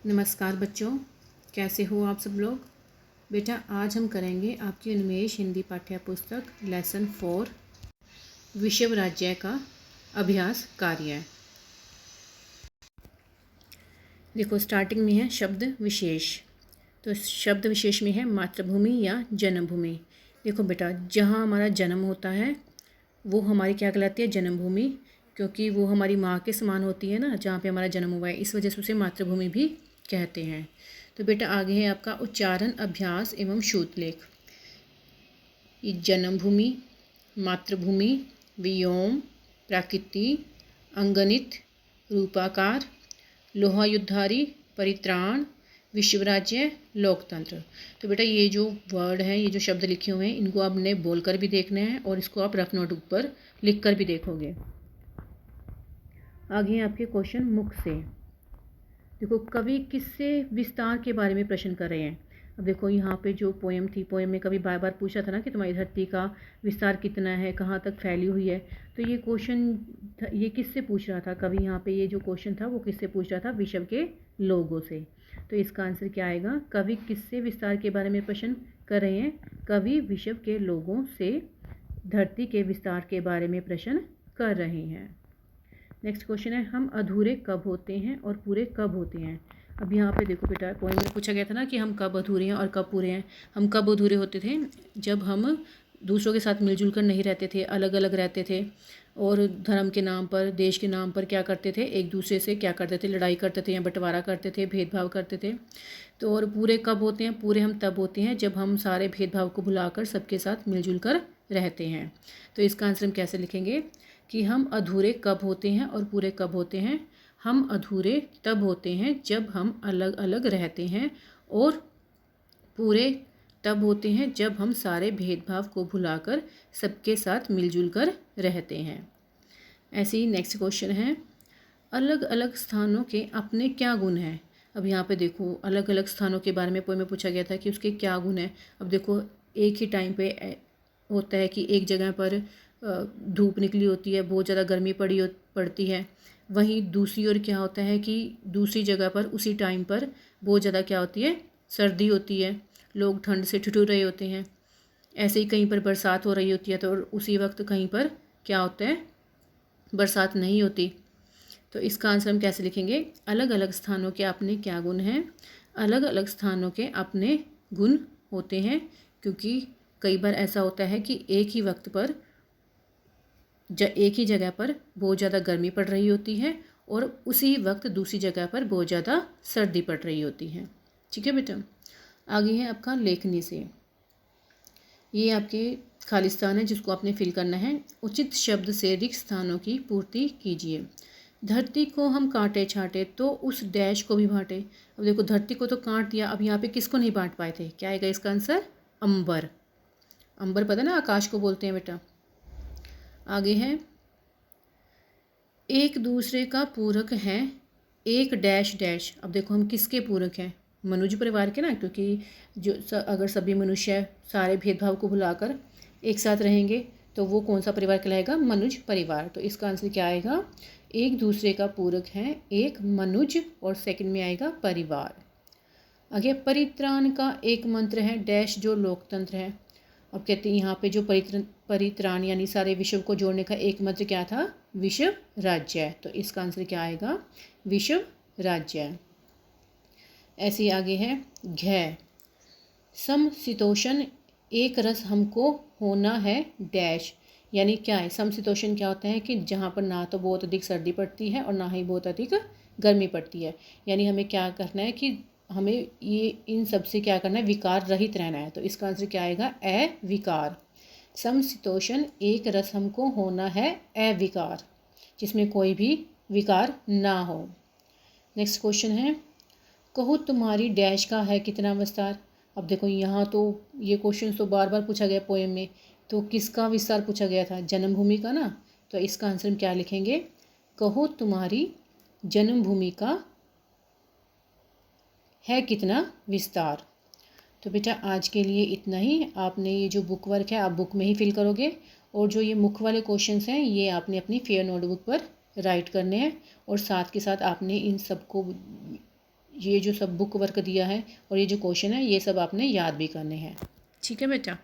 नमस्कार बच्चों, कैसे हो आप सब लोग। बेटा आज हम करेंगे आपकी उन्मेष हिंदी पाठ्य पुस्तक लेसन 4 विषव राज्य का अभ्यास कार्य। देखो स्टार्टिंग में है शब्द विशेष। तो शब्द विशेष में है मातृभूमि या जन्मभूमि। देखो बेटा, जहाँ हमारा जन्म होता है वो हमारी क्या कहलाती है, जन्मभूमि, क्योंकि वो हमारी माँ के समान होती है ना, जहाँ पे हमारा जन्म हुआ है, इस वजह से उसे मातृभूमि भी कहते हैं। तो बेटा आगे है आपका उच्चारण अभ्यास एवं शूतलेख। जन्मभूमि, मातृभूमि, वियोम, प्राकृति, अंगनित, रूपाकार, लोहायुद्धारी, परित्राण, विश्वराज्य, लोकतंत्र। तो बेटा ये जो वर्ड है, ये जो शब्द लिखे हुए हैं, इनको आपने बोलकर भी देखना है और इसको आप रफ नोटबुक पर लिख कर भी देखोगे। आगे हैं आपके क्वेश्चन मुख से। देखो कवि किससे विस्तार के बारे में प्रश्न कर रहे हैं। अब देखो यहाँ पे जो पोएम थी, पोएम में कभी बार बार पूछा था ना कि तुम्हारी धरती का विस्तार कितना है, कहाँ तक फैली हुई है। तो ये क्वेश्चन ये किससे पूछ रहा था कवि, यहाँ पे ये जो क्वेश्चन था वो किससे पूछ रहा था, विश्व के लोगों से। तो इसका आंसर क्या आएगा, कवि किससे विस्तार के बारे में प्रश्न कर रहे हैं, कवि विश्व के लोगों से धरती के विस्तार के बारे में प्रश्न कर रहे हैं। नेक्स्ट क्वेश्चन है हम अधूरे कब होते हैं और पूरे कब होते हैं। अब यहाँ पे देखो बेटा, पोएम में पूछा गया था ना कि हम कब अधूरे हैं और कब पूरे हैं। हम कब अधूरे होते थे, जब हम दूसरों के साथ मिलजुल कर नहीं रहते थे, अलग अलग रहते थे और धर्म के नाम पर, देश के नाम पर क्या करते थे, एक दूसरे से क्या करते थे, लड़ाई करते थे या बंटवारा करते थे, भेदभाव करते थे। तो और पूरे कब होते हैं, पूरे हम तब होते हैं जब हम सारे भेदभाव को भुलाकर सबके साथ मिलजुल कर रहते हैं। तो इसका आंसर हम कैसे लिखेंगे कि हम अधूरे कब होते हैं और पूरे कब होते हैं। हम अधूरे तब होते हैं जब हम अलग अलग रहते हैं और पूरे तब होते हैं जब हम सारे भेदभाव को भुलाकर सबके साथ मिलजुल कर रहते हैं। ऐसे ही नेक्स्ट क्वेश्चन है अलग अलग स्थानों के अपने क्या गुण हैं। अब यहाँ पे देखो अलग अलग स्थानों के बारे में पोएम में पूछा गया था कि उसके क्या गुण हैं। अब देखो एक ही टाइम पे होता है कि एक जगह पर धूप निकली होती है, बहुत ज़्यादा गर्मी पड़ती है, वहीं दूसरी ओर क्या होता है कि दूसरी जगह पर उसी टाइम पर बहुत ज़्यादा क्या होती है, सर्दी होती है, लोग ठंड से ठिठुर रहे होते हैं। ऐसे ही कहीं पर बरसात हो रही होती है तो उसी वक्त कहीं पर क्या होता है, बरसात नहीं होती। तो इसका आंसर हम कैसे लिखेंगे, अलग अलग स्थानों के अपने क्या गुण हैं, अलग अलग स्थानों के अपने गुण होते हैं, क्योंकि कई बार ऐसा होता है कि एक ही वक्त पर एक ही जगह पर बहुत ज़्यादा गर्मी पड़ रही होती है और उसी वक्त दूसरी जगह पर बहुत ज़्यादा सर्दी पड़ रही होती है। ठीक है बेटा, आगे है आपका लेखनी से। ये आपके खालिस्तान है जिसको आपने फिल करना है। उचित शब्द से रिक्त स्थानों की पूर्ति कीजिए। धरती को हम काटे छाटे तो उस डैश को भी बांटे। अब देखो धरती को तो काट दिया, अब यहाँ पे किसको नहीं बांट पाए थे, क्या आएगा इसका आंसर, अंबर। अंबर पता ना आकाश को बोलते हैं बेटा। आगे है एक दूसरे का पूरक है एक डैश डैश। अब देखो हम किसके पूरक हैं, मनुष्य परिवार के ना, क्योंकि जो अगर सभी मनुष्य सारे भेदभाव को भुलाकर एक साथ रहेंगे तो वो कौन सा परिवार कहलाएगा, मनुष्य परिवार। तो इसका आंसर क्या आएगा, एक दूसरे का पूरक है एक मनुष्य और सेकंड में आएगा परिवार। आगे परित्राण का एक मंत्र है डैश जो लोकतंत्र है। अब कहते हैं यहाँ पे जो परित्राण यानी सारे विश्व को जोड़ने का एक मंत्र क्या था, विश्व राज्य। तो इसका आंसर क्या आएगा, विश्व राज्य। ऐसे ही आगे है घ समशीतोष्ण एक रस हमको होना है डैश। यानी क्या है, समशीतोष्ण क्या होता है कि जहाँ पर ना तो बहुत अधिक सर्दी पड़ती है और ना ही बहुत अधिक गर्मी पड़ती है। यानी हमें क्या करना है कि हमें ये इन सब से क्या करना है, विकार रहित रहना है। तो इसका आंसर क्या आएगा, अविकार। समशीतोष्ण एक रस हमको होना है अविकार, जिसमें कोई भी विकार ना हो। नेक्स्ट क्वेश्चन है कहो तुम्हारी डैश का है कितना विस्तार। अब देखो यहाँ तो ये क्वेश्चन तो बार बार पूछा गया पोएम में, तो किसका विस्तार पूछा गया था, जन्मभूमि का ना। तो इसका आंसर हम क्या लिखेंगे, कहो तुम्हारी जन्मभूमि का है कितना विस्तार। तो बेटा आज के लिए इतना ही। आपने ये जो बुक वर्क है आप बुक में ही फिल करोगे और जो ये मुख्य वाले क्वेश्चंस हैं ये आपने अपनी फेयर नोटबुक पर राइट करने हैं और साथ के साथ आपने इन सबको ये जो सब बुक वर्क दिया है और ये जो क्वेश्चन है ये सब आपने याद भी करने हैं। ठीक है बेटा।